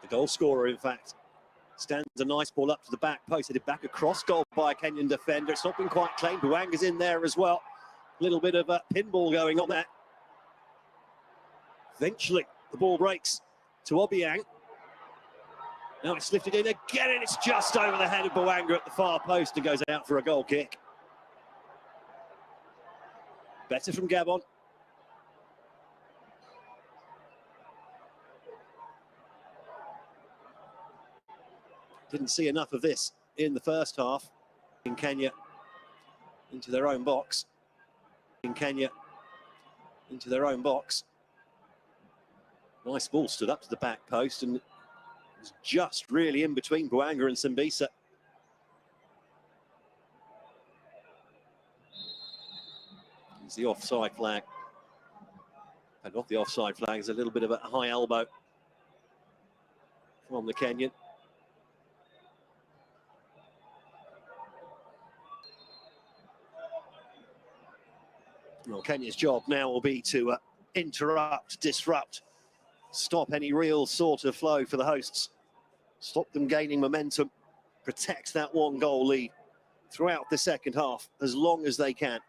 The goal scorer, in fact, stands a nice ball up to the back post, headed back across goal by a Kenyan defender. It's not been quite claimed. Bwanga's in there as well. A little bit of a pinball going on there. Eventually, the ball breaks to Obiang. Now it's lifted in again, and it's just over the head of Bwanga at the far post and goes out for a goal kick. Better from Gabon. Didn't see enough of this in the first half. In Kenya into their own box. In Kenya into their own box. Nice ball stood up to the back post and was just really in between Bwanga and Simbisa. It's the offside flag. And off the offside flag is a little bit of a high elbow from the Kenyan. Well, Kenya's job now will be to interrupt, disrupt, stop any real sort of flow for the hosts. Stop them gaining momentum, protect that one goal lead throughout the second half as long as they can.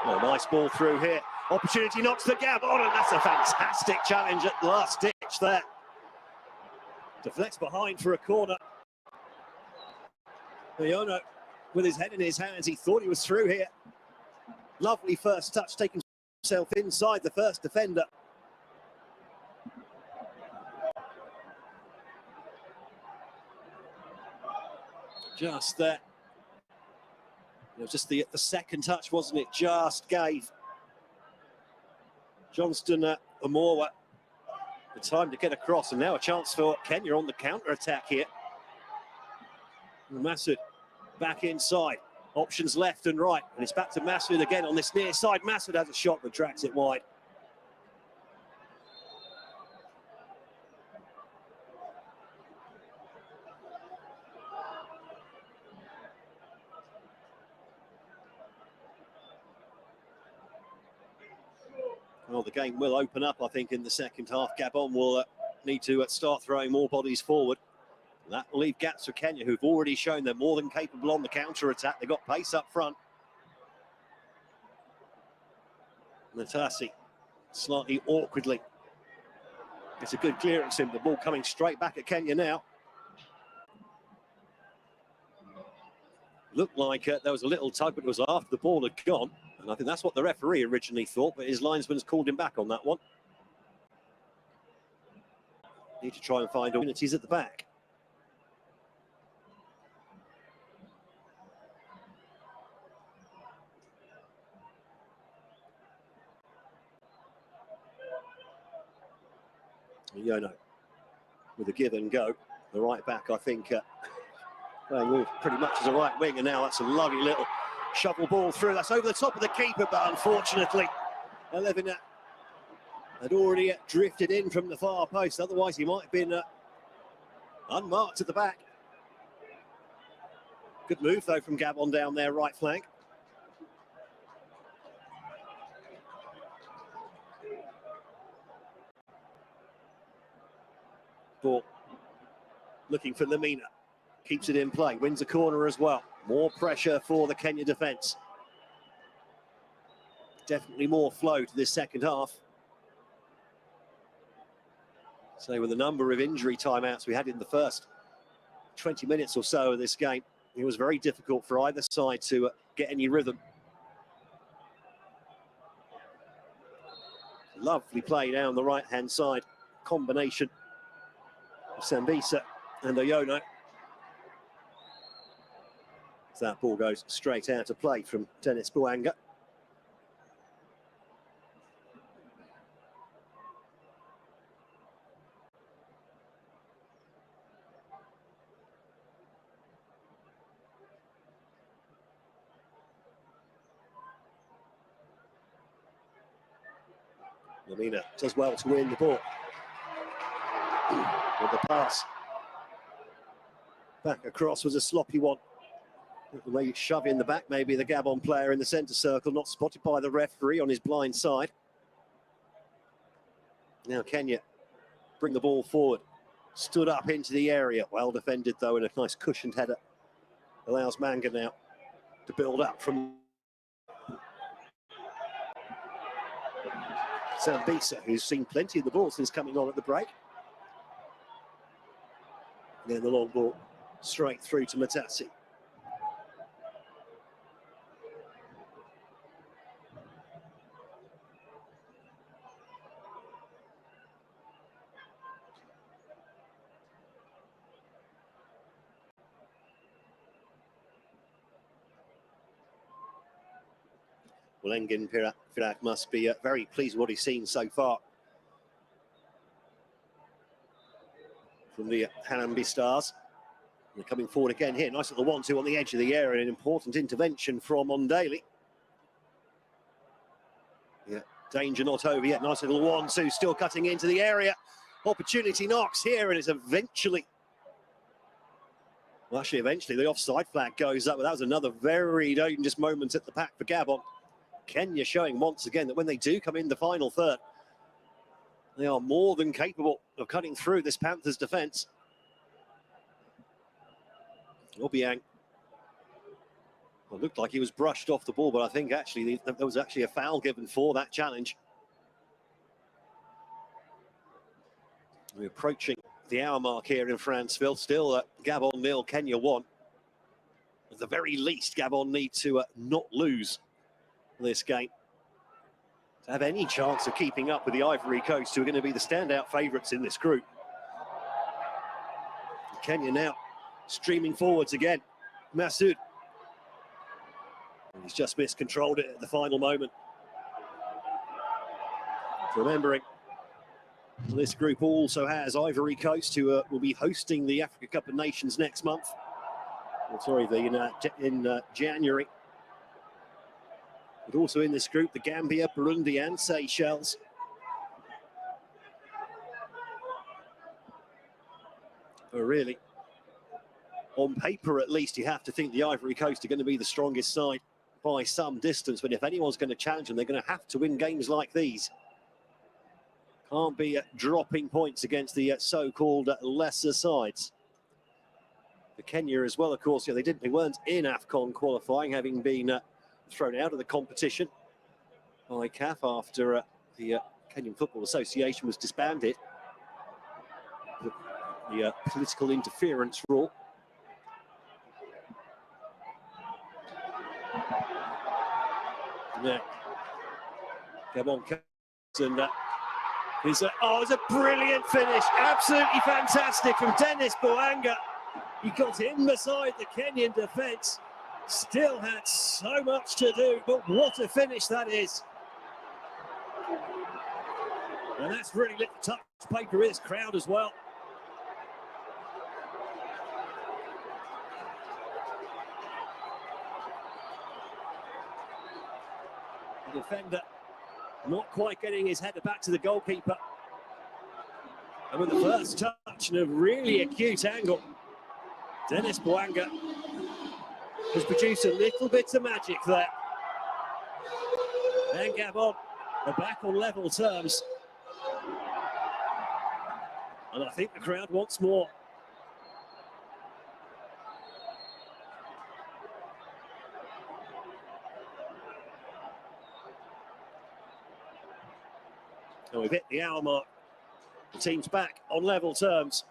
Oh, nice ball through here. Opportunity knocks the Gabon, and that's a fantastic challenge at the last ditch there. Deflects behind for a corner. Leono with his head in his hands, he thought he was through here. Lovely first touch, taking himself inside the first defender. Just there. It was just the second touch, wasn't it? Just gave Johnston Amorwa the time to get across, and now a chance for Kenya on the counter-attack here. Masud back inside, options left and right, and it's back to Masud again on this near side. Masud has a shot that tracks it wide. Well, the game will open up, I think, in the second half. Gabon will need to start throwing more bodies forward. That will leave gaps for Kenya, who've already shown they're more than capable on the counter-attack. They've got pace up front. Natasi, slightly awkwardly. It's a good clearance in. The ball coming straight back at Kenya now. Looked like there was a little tug, but it was after the ball had gone. And I think that's what the referee originally thought, but his linesman's called him back on that one. Need to try and find opportunities at the back. Yono with a give and go. The right back, I think, playing pretty much as a right wing, and now that's a lovely little shovel ball through. That's over the top of the keeper, but unfortunately, Elevina had already drifted in from the far post. Otherwise, he might have been unmarked at the back. Good move, though, from Gabon down their right flank. Ball looking for Lamina. Keeps it in play, wins a corner as well. More pressure for the Kenya defence. Definitely more flow to this second half. So with the number of injury timeouts we had in the first 20 minutes or so of this game, it was very difficult for either side to get any rhythm. Lovely play down the right-hand side. Combination of Simbisa and Oyono. So that ball goes straight out of play from Dennis Bwanga. Lamina does well to win the ball. With the pass back across was a sloppy one. Maybe shove in the back, maybe the Gabon player in the centre circle, not spotted by the referee on his blind side. Now Kenya bring the ball forward, stood up into the area, well defended though, and a nice cushioned header allows Manga now to build up from Zambisa, who's seen plenty of the ball since coming on at the break. Then the long ball straight through to Matasi. Well, Engin Firak must be very pleased with what he's seen so far from the Hanambi Stars. They're coming forward again here. Nice little 1-2 on the edge of the area. An important intervention from Ondale. Yeah, danger not over yet. Nice little 1-2, still cutting into the area. Opportunity knocks here, and it's eventually... Well, actually, eventually the offside flag goes up. But that was another very dangerous moment at the pack for Gabon. Kenya showing once again that when they do come in the final third, they are more than capable of cutting through this Panthers defence. Obiang, well, looked like he was brushed off the ball, but I think actually there was actually a foul given for that challenge. We're approaching the hour mark here in Franceville. Still Gabon 0, Kenya 1. At the very least, Gabon need to not lose this game to have any chance of keeping up with the Ivory Coast, who are going to be the standout favourites in this group. Kenya now streaming forwards again. Masoud. He's just miscontrolled it at the final moment. Remembering, this group also has Ivory Coast, who will be hosting the Africa Cup of Nations next month. Oh, sorry, in January. But also in this group, the Gambia, Burundi and Seychelles. But really, on paper at least, you have to think the Ivory Coast are going to be the strongest side by some distance. But if anyone's going to challenge them, they're going to have to win games like these. Can't be dropping points against the so-called lesser sides. For Kenya as well, of course, yeah, they weren't in AFCON qualifying, having been thrown out of the competition by CAF after the Kenyan Football Association was disbanded. The political interference rule. Yeah. Gabon and it's a brilliant finish, absolutely fantastic from Dennis Bouanga. He got in beside the Kenyan defence. Still had so much to do, but what a finish that is. And that's really lit the touch paper his crowd as well. The defender not quite getting his header back to the goalkeeper. And with the first touch and a really acute angle, Dennis Bouanga has produced a little bit of magic there. And Gabon are back on level terms. And I think the crowd wants more. And we've hit the hour mark. The team's back on level terms.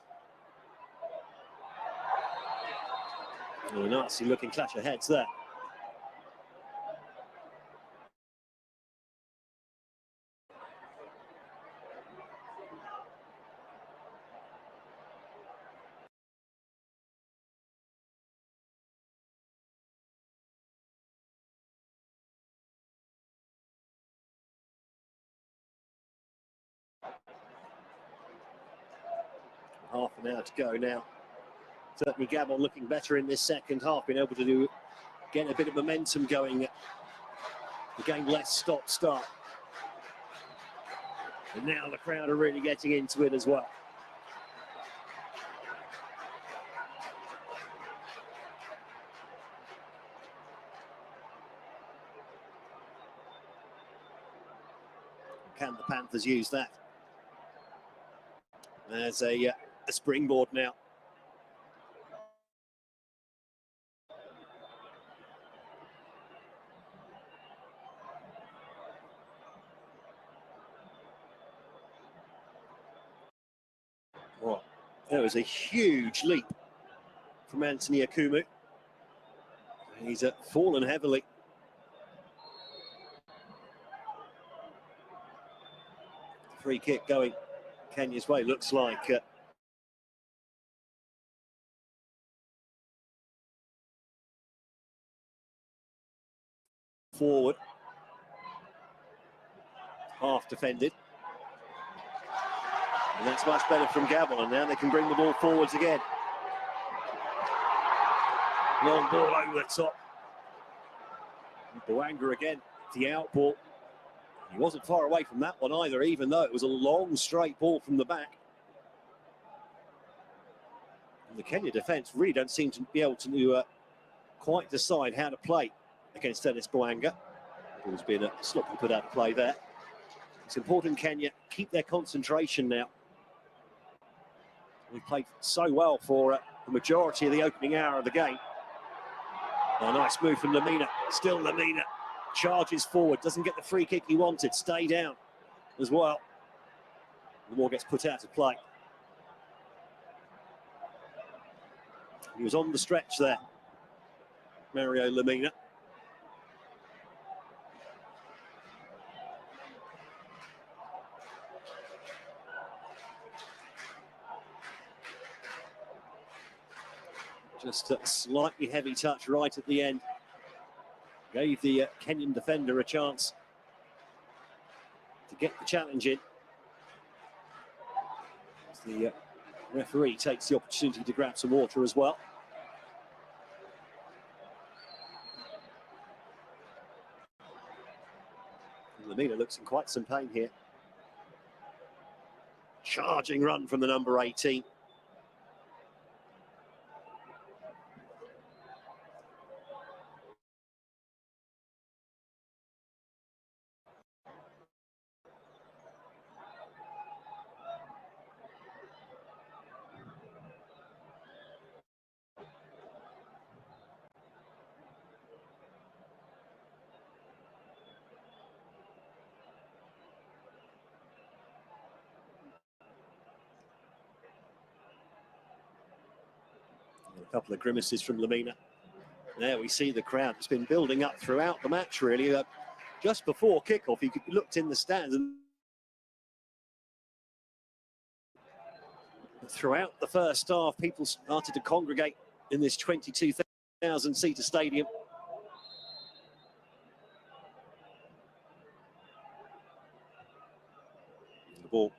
Oh, a nasty looking clash of heads there. Half an hour to go now. Certainly Gabon looking better in this second half, being able to get a bit of momentum going. The game less stop-start. And now the crowd are really getting into it as well. Can the Panthers use that as a springboard now? Well, there was a huge leap from Anthony Akumu. He's fallen heavily. Free kick going Kenya's way. Looks like forward, half defended, and that's much better from Gabon. And now they can bring the ball forwards again. Long ball over the top. Bouanga again, the out ball. He wasn't far away from that one either, even though it was a long straight ball from the back. And the Kenya defence really don't seem to be able to quite decide how to play against Dennis Bouanga. Ball's been sloppily put out of play there. It's important Kenya keep their concentration now. We've played so well for the majority of the opening hour of the game. Oh, nice move from Lamina. Still Lamina charges forward, doesn't get the free kick he wanted. Stay down as well. The ball gets put out of play. He was on the stretch there, Mario Lamina. Just a slightly heavy touch right at the end. Gave the Kenyan defender a chance to get the challenge in. The referee takes the opportunity to grab some water as well. Lamina looks in quite some pain here. Charging run from the number 18. A couple of grimaces from Lamina. There we see the crowd. It's been building up throughout the match, really. Just before kickoff, you looked in the stands, and throughout the first half, people started to congregate in this 22,000-seater stadium. The ball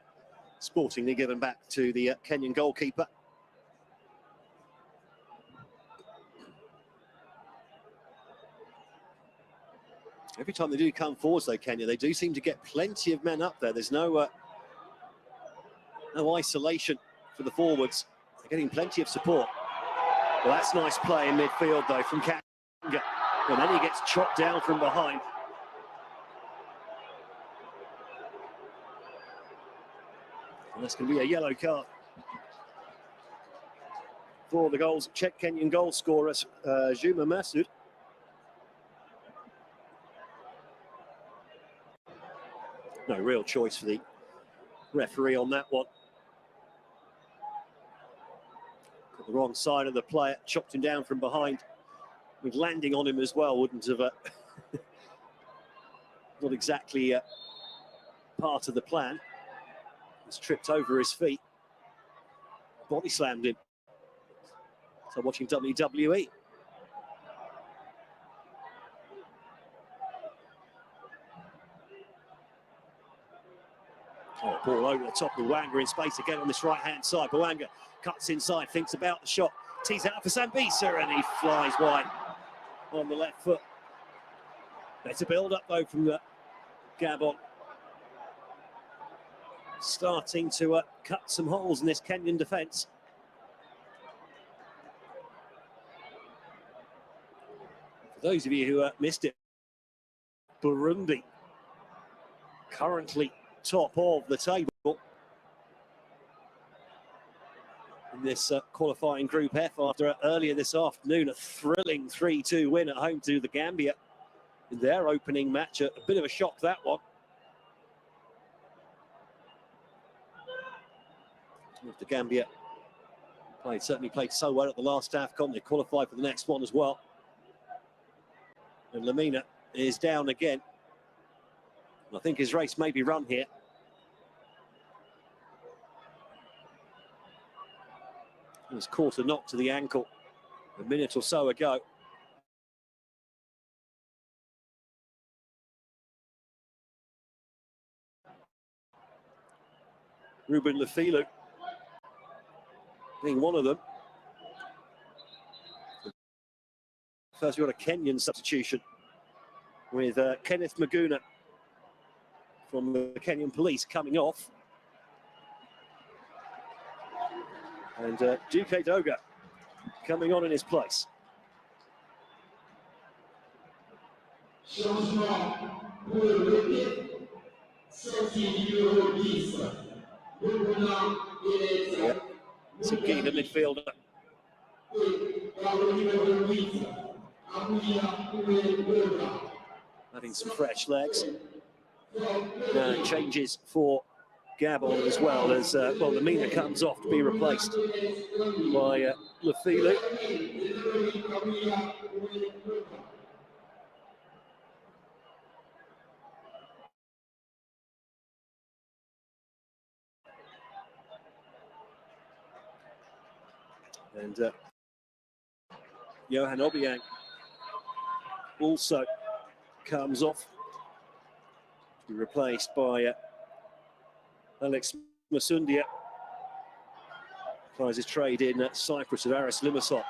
sportingly given back to the Kenyan goalkeeper. Every time they do come forwards, though, Kenya, they do seem to get plenty of men up there. There's no isolation for the forwards. They're getting plenty of support. Well, that's nice play in midfield, though, from Kanga. And then he gets chopped down from behind. And that's going to be a yellow card for the Czech Kenyan goal scorer, Juma Masood. No real choice for the referee on that one. Got the wrong side of the player, chopped him down from behind. With landing on him as well, wouldn't have not exactly part of the plan. He's tripped over his feet. Body slammed him. So watching WWE. Oh, ball over the top of Bouanga in space again on this right-hand side. Bouanga cuts inside, thinks about the shot, tees out for Sambisa, and he flies wide on the left foot. Better build-up, though, from the Gabon. Starting to cut some holes in this Kenyan defence. For those of you who missed it, Burundi currently top of the table in this qualifying Group F after earlier this afternoon a thrilling 3-2 win at home to the Gambia in their opening match. A bit of a shock, that one. The Gambia certainly played so well at the last AFCON, they qualified for the next one as well. And Lamina is down again. I think his race may be run here. He was caught a knock to the ankle a minute or so ago. Ruben Lefilu being one of them. First, we've got a Kenyan substitution with Kenneth Maguna from the Kenyan police coming off. And Duke Doga coming on in his place. Sigi, the midfielder. Adding some fresh legs. Changes for Gabon as well as, well, Lamina comes off to be replaced by Lefilu. And Johan Obiang also comes off to be replaced by Alex Masundia. Applies his trade in Cyprus at Aris Limassol.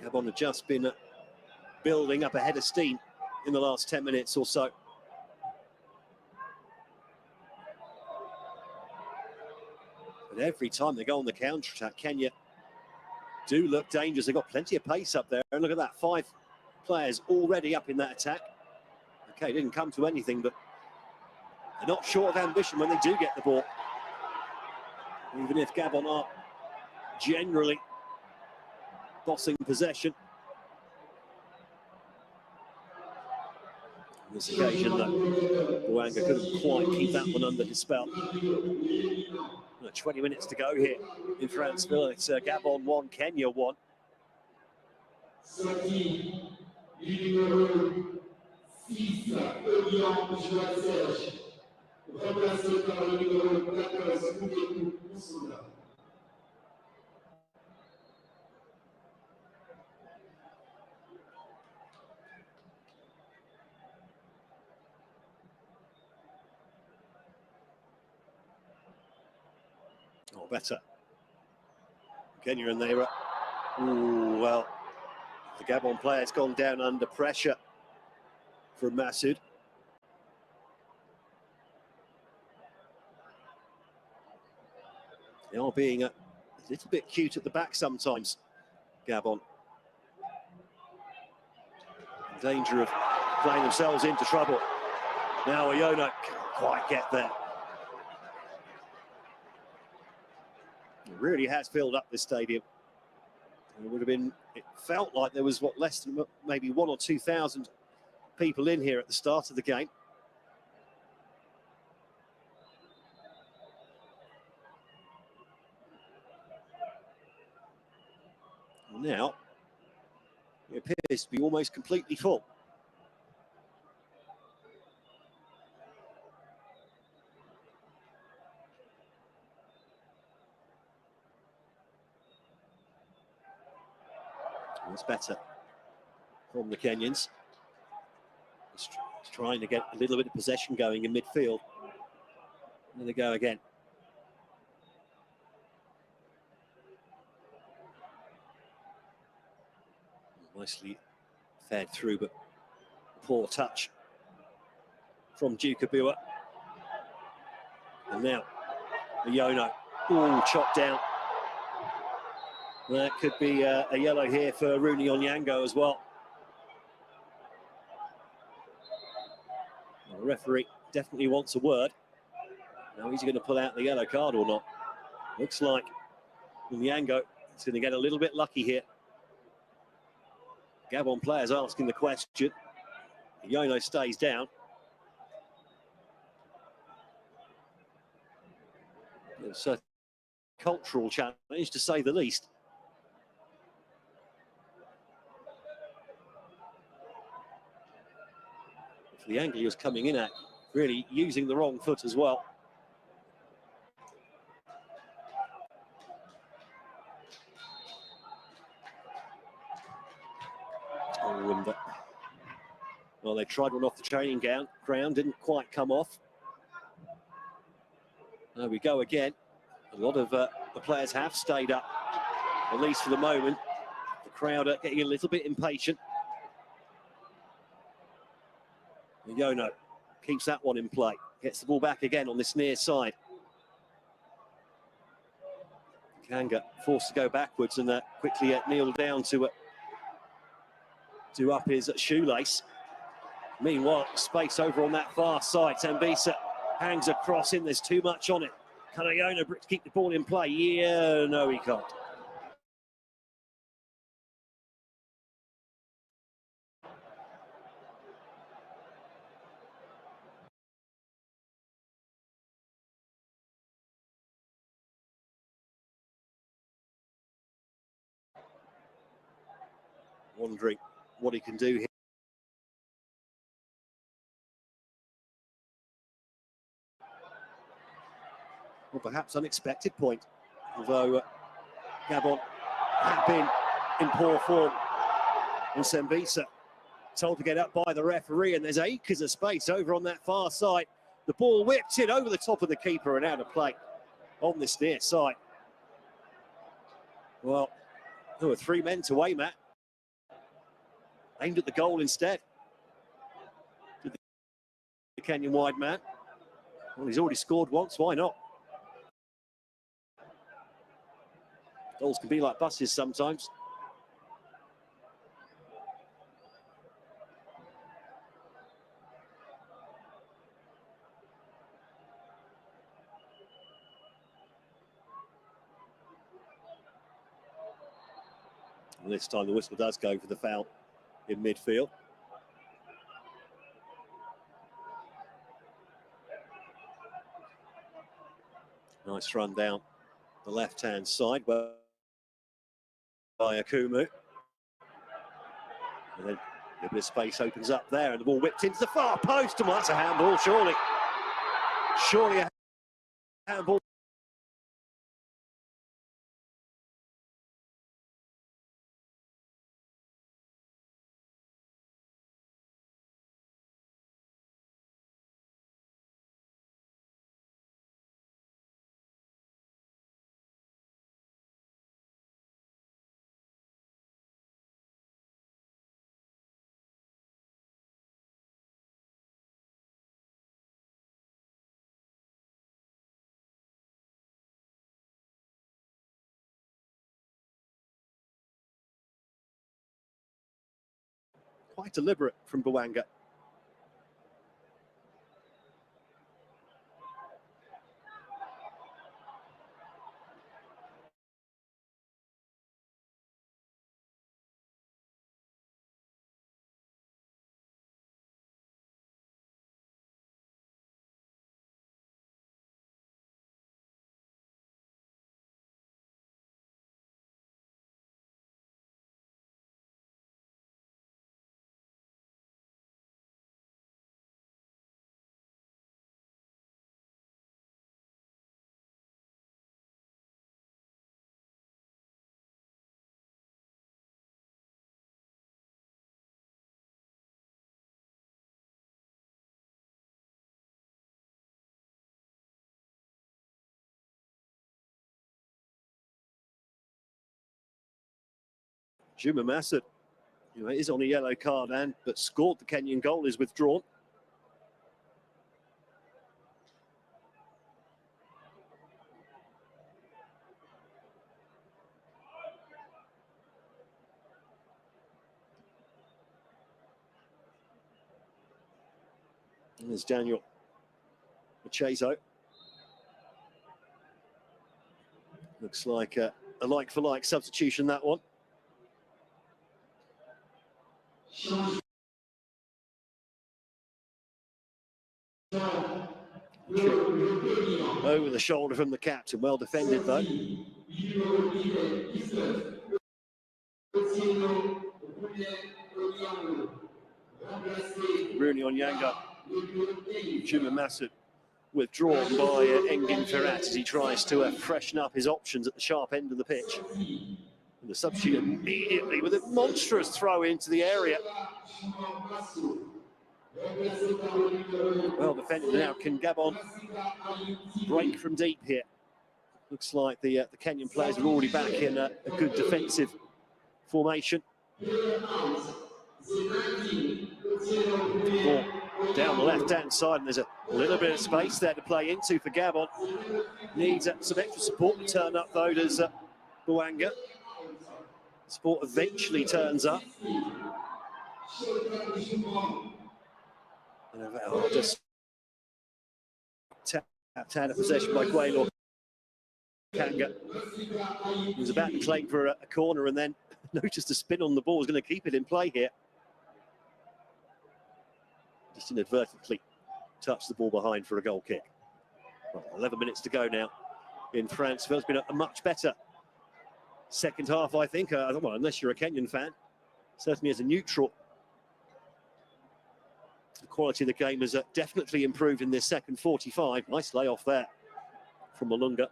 Gabon had just been building up a head of steam in the last 10 minutes or so. But every time they go on the counter-attack, Kenya do look dangerous. They've got plenty of pace up there. And look at that, 5 players already up in that attack. Okay, didn't come to anything, but they're not short of ambition when they do get the ball. Even if Gabon are generally bossing possession. On this occasion, though, Bouanga couldn't quite keep that one under his spell. 20 minutes to go here in Franceville. It's Gabon 1, Kenya 1. Oh, better. Kenya, and they were, ooh, well, the Gabon player's gone down under pressure from Massoud. They are being a little bit cute at the back sometimes, Gabon. In danger of playing themselves into trouble. Now Oyona can't quite get there. It really has filled up this stadium. It would have been, it felt like there was what, less than maybe 1,000 or 2,000 people in here at the start of the game. Now, It appears to be almost completely full. It's better from the Kenyans. He's trying to get a little bit of possession going in midfield. There they go again. Nicely fed through, but poor touch from Dukabua. And now, Yono, all chopped down. That could be a yellow here for Rooney Onyango as well. The referee definitely wants a word. Now, is he going to pull out the yellow card or not? Looks like Onyango is going to get a little bit lucky here. Gabon players asking the question. Yono stays down. It's a cultural challenge, to say the least. For the angle he was coming in at, really using the wrong foot as well. Oh, and well, they tried one off the training ground, didn't quite come off. There we go again. A lot of the players have stayed up, at least for the moment. The crowd are getting a little bit impatient. Yono keeps that one in play. Gets the ball back again on this near side. Kanga forced to go backwards and quickly kneeled down to up his shoelace. Meanwhile, space over on that far side. Tambisa hangs across in. There's too much on it. Can Yono keep the ball in play? Yeah, no, he can't. Wondering what he can do here. Well, perhaps unexpected point, although Gabon have been in poor form. And Sembisa told to get up by the referee, and there's acres of space over on that far side. The ball whipped in over the top of the keeper and out of play on this near side. Well, there were 3 men to aim at. Aimed at the goal instead. The Kenyan wide man. Well, he's already scored once, why not? Goals can be like buses sometimes. And this time the whistle does go for the foul in midfield. Nice run down the left-hand side by Akumu. And then a bit of space opens up there, and the ball whipped into the far post. And that's a handball, surely. Surely a handball. Quite deliberate from Bwanga. Juma Masud, who is on a yellow card but scored the Kenyan goal, is withdrawn. And there's Daniel Machezo. Looks like a like-for-like substitution, that one. Over the shoulder from the captain, well defended though. Rooney Onyanga, Juma Masud withdrawn by Engin Ferhat as he tries to freshen up his options at the sharp end of the pitch. And the substitute immediately with a monstrous throw into the area. Well defended now. Can Gabon break from deep here? Looks like the Kenyan players are already back in a good defensive formation. Ball down the left-hand side, and there's a little bit of space there to play into for Gabon. Needs some extra support to turn up, though, does Bouanga. Support eventually turns up. And just tapped out of possession by Gwaylor Kanga. He was about to claim for a corner and then noticed a spin on the ball, was going to keep it in play here. Just inadvertently touched the ball behind for a goal kick. Well, 11 minutes to go now in France. It's been a much better second half, I think. Well, unless you're a Kenyan fan, certainly as a neutral. The quality of the game has definitely improved in this second 45. Nice layoff there from Malunga.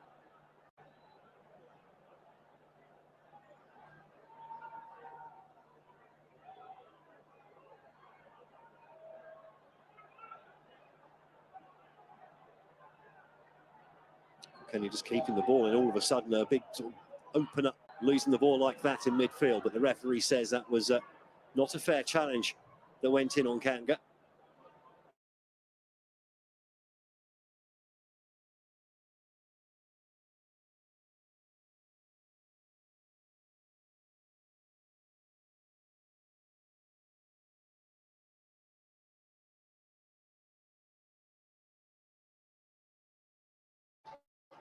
Kenya just keeping the ball, and all of a sudden a big sort of opener, losing the ball like that in midfield. But the referee says that was not a fair challenge that went in on Kanga.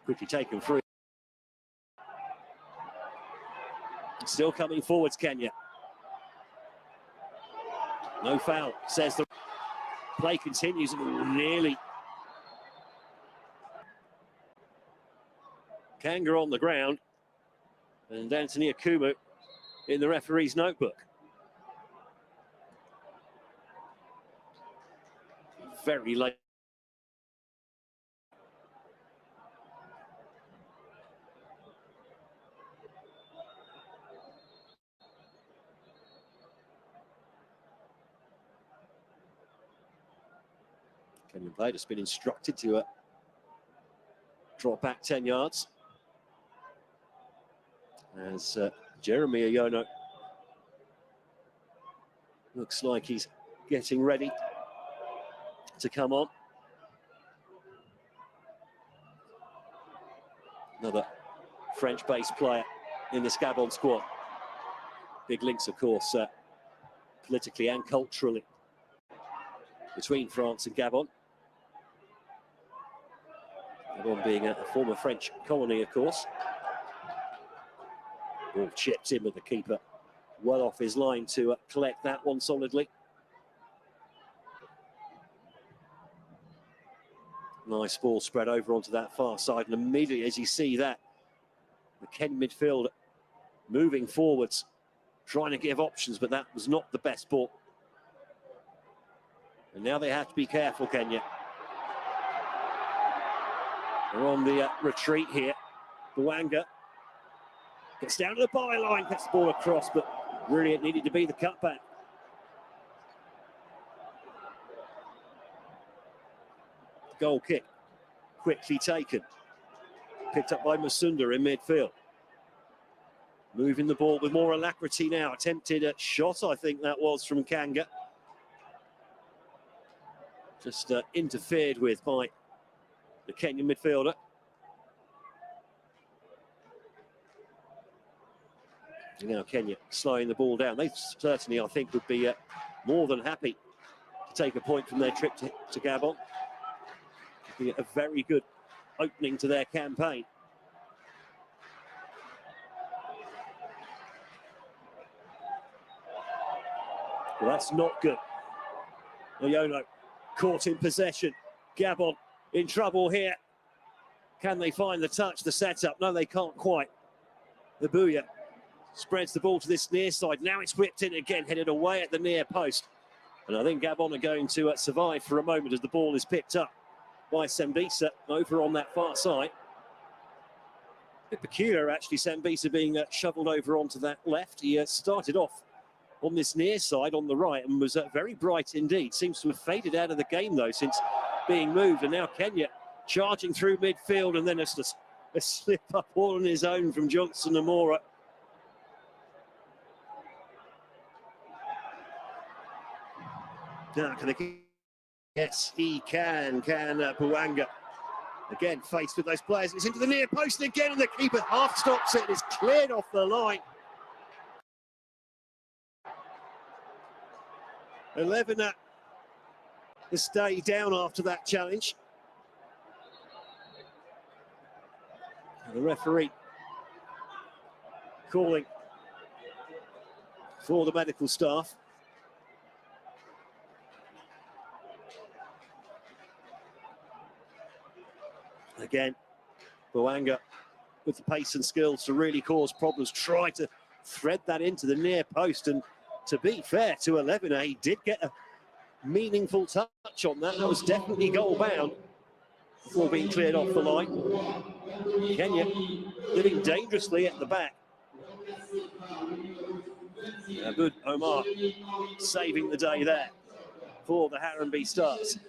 Quickly taken through. Still coming forwards, Kenya. No foul, says the play continues, and nearly. Kanga on the ground, and Anthony Akumu in the referee's notebook. Very late. Kenyan player has been instructed to drop back 10 yards. As Jeremy Ayono looks like he's getting ready to come on. Another French-based player in this Gabon squad. Big links, of course, politically and culturally between France and Gabon. Gabon being a former French colony, of course. Ball chipped in with the keeper well off his line to collect that one solidly. Nice ball spread over onto that far side, and immediately as you see that, the Kenyan midfield moving forwards, trying to give options, but that was not the best ball. And now they have to be careful, Kenya. They're on the retreat here. Bouanga gets down to the byline, gets the ball across, but really it needed to be the cutback. Goal kick, quickly taken. Picked up by Masunda in midfield. Moving the ball with more alacrity now. Attempted a shot, I think that was, from Kanga. Just interfered with by the Kenyan midfielder. Now Kenya slowing the ball down. They certainly, I think, would be more than happy to take a point from their trip to Gabon. It'd be a very good opening to their campaign. Well, that's not good. Oyono caught in possession. Gabon in trouble here. Can they find the touch, the setup? No, they can't quite. The Bouya spreads the ball to this near side. Now it's whipped in again, headed away at the near post. And I think Gabon are going to survive for a moment as the ball is picked up by Sembisa over on that far side. A bit peculiar, actually, Sembisa being shoveled over onto that left. He started off on this near side on the right and was very bright indeed. Seems to have faded out of the game, though, since being moved. And now Kenya charging through midfield, and then a slip up all on his own from Johnson Amora. Now, can they... Yes, he can Bouanga. Again, faced with those players. It's into the near post again, and the keeper half stops it. It's cleared off the line. 11 to stay down after that challenge. And the referee calling for the medical staff. Again, Bouanga with the pace and skills to really cause problems, try to thread that into the near post, and to be fair to 11, he did get a meaningful touch on that. That was definitely goal bound before being cleared off the line. Kenya living dangerously at the back. Abud Omar saving the day there for the Harambee Stars.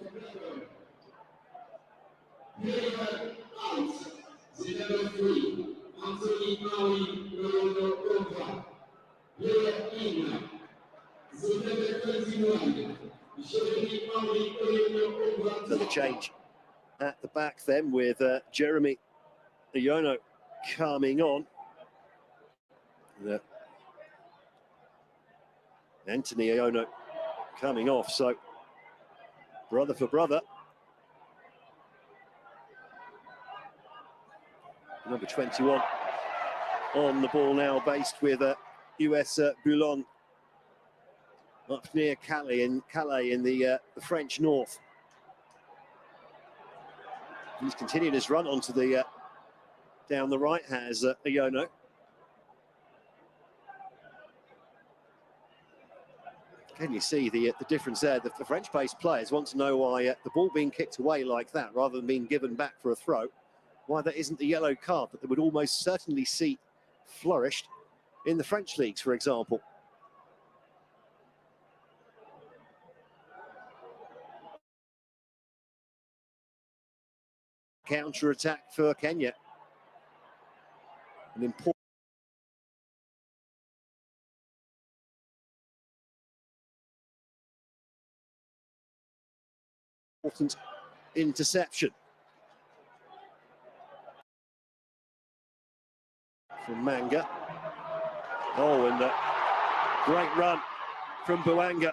So the change at the back then with Jeremy Oyono coming on. Anthony Oyono coming off, so brother for brother. Number 21 on the ball now, based with US Boulogne up near Calais in the French north. He's continued his run onto the down the right, has Oyono. Can you see the difference there? The French-based players want to know why the ball being kicked away like that, rather than being given back for a throw, why there isn't the yellow card that they would almost certainly see flourished in the French leagues, for example. Counter-attack for Kenya. An important interception from Manga. Oh, and a great run from Bouanga.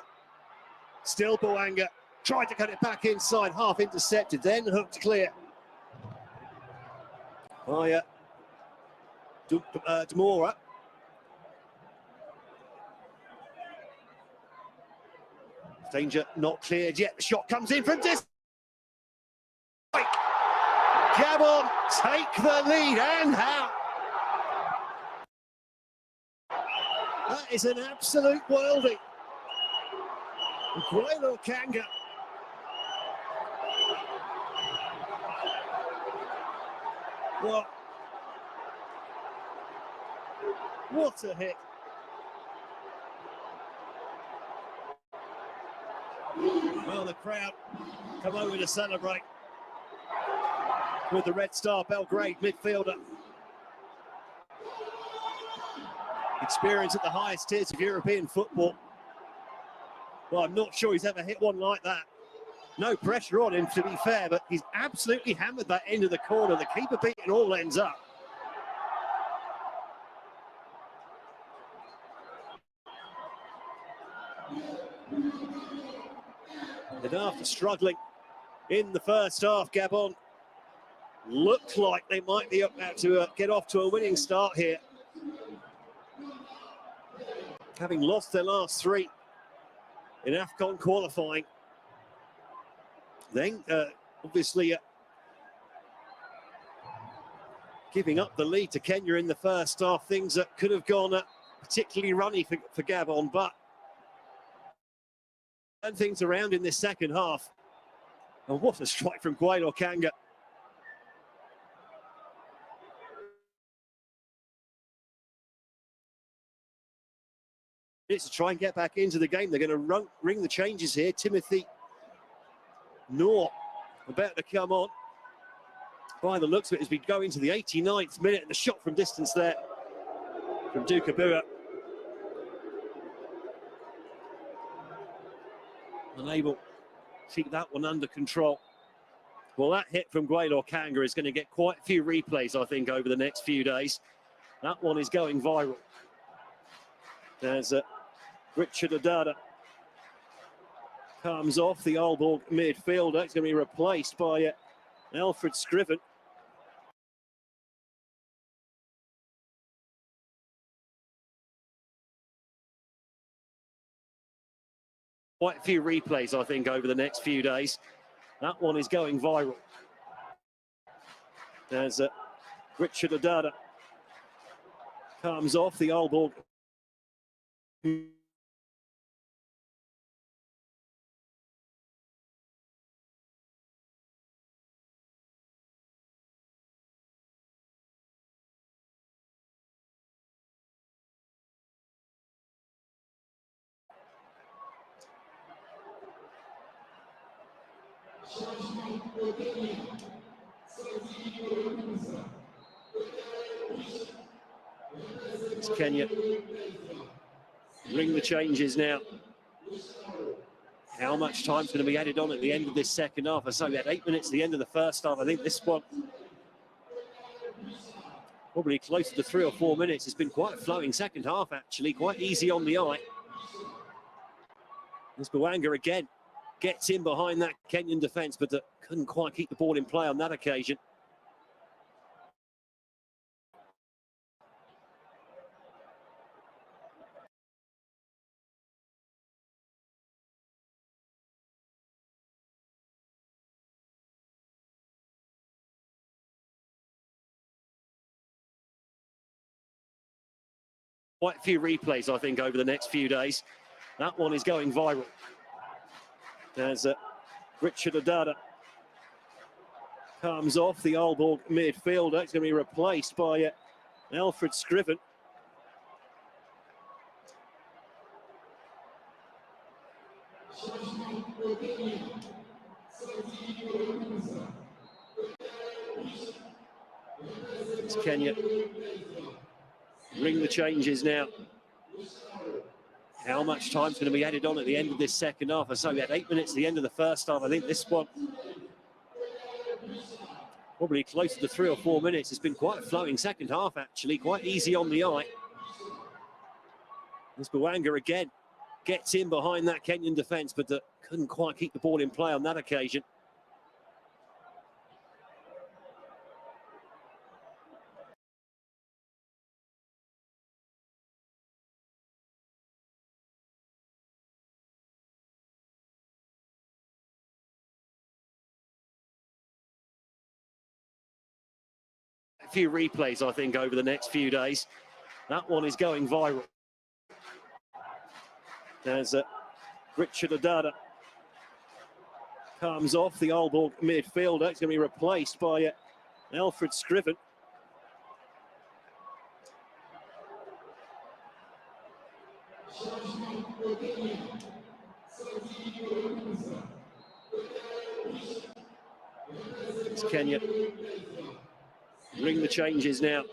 Still Bouanga, tried to cut it back inside, half intercepted, then hooked clear by Demora. Danger not cleared yet. The shot comes in from distance. Gabon take the lead, and how? That is an absolute worldie. Guelo Kanga. What a hit. Well, the crowd come over to celebrate with the Red Star Belgrade midfielder. Experience at the highest tiers of European football. Well, I'm not sure he's ever hit one like that. No pressure on him, to be fair, but he's absolutely hammered that into the corner. The keeper beating all ends up. And after struggling in the first half, Gabon looked like they might be about to get off to a winning start here. Having lost their last three in AFCON qualifying. Then, obviously, giving up the lead to Kenya in the first half. Things that could have gone particularly runny for Gabon, but turned things around in this second half. And what a strike from Gabon Kenya. It's to try and get back into the game. They're going to ring the changes here. Timothy Noor about to come on. By the looks of it, as we go into the 89th minute, and the shot from distance there from Dukabua. Unable to keep that one under control. Well, that hit from Gabon Kenya is going to get quite a few replays, I think, over the next few days. That one is going viral. There's Richard Adada comes off the Aalborg midfielder. It's going to be replaced by Alfred Scriven. Quite a few replays, I think, over the next few days. That one is going viral. There's Richard Adada comes off the Aalborg. It's Kenya. Ring the changes now. How much time's going to be added on at the end of this second half? I say we had 8 minutes at the end of the first half. I think this one probably closer to 3 or 4 minutes. It's been quite a flowing second half, actually, quite easy on the eye. This Bwanga again gets in behind that Kenyan defence, but couldn't quite keep the ball in play on that occasion. Quite a few replays, I think, over the next few days. That one is going viral. There's Richard Adada comes off the Aalborg midfielder. It's going to be replaced by Alfred Scriven. It's Kenya. Ring the changes now. How much time's going to be added on at the end of this second half? I say we had 8 minutes at the end of the first half. I think this one probably closer to 3 or 4 minutes. It's been quite a flowing second half, actually, quite easy on the eye. This Bwanga again gets in behind that Kenyan defence, but couldn't quite keep the ball in play on that occasion. A few replays, I think, over the next few days. That one is going viral. There's Richard Adada comes off the Aalborg midfielder. It's going to be replaced by Alfred Scriven. It's Kenya. Ring the changes now.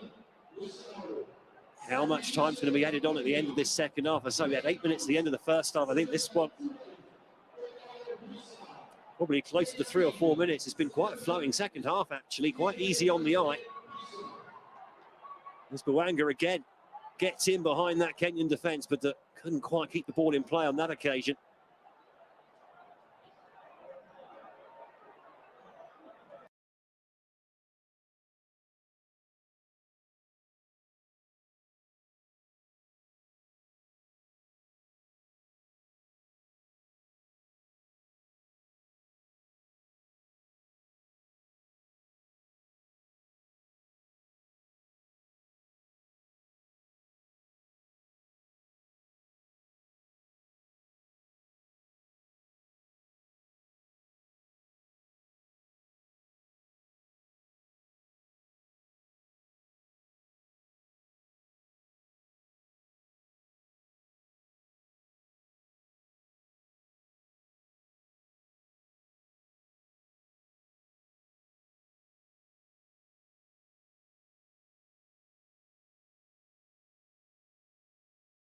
How much time's going to be added on at the end of this second half? So we had 8 minutes at the end of the first half. I think this one probably closer to 3 or 4 minutes. It's been quite a flowing second half, actually, quite easy on the eye. This Bwanga again gets in behind that Kenyan defence, but couldn't quite keep the ball in play on that occasion.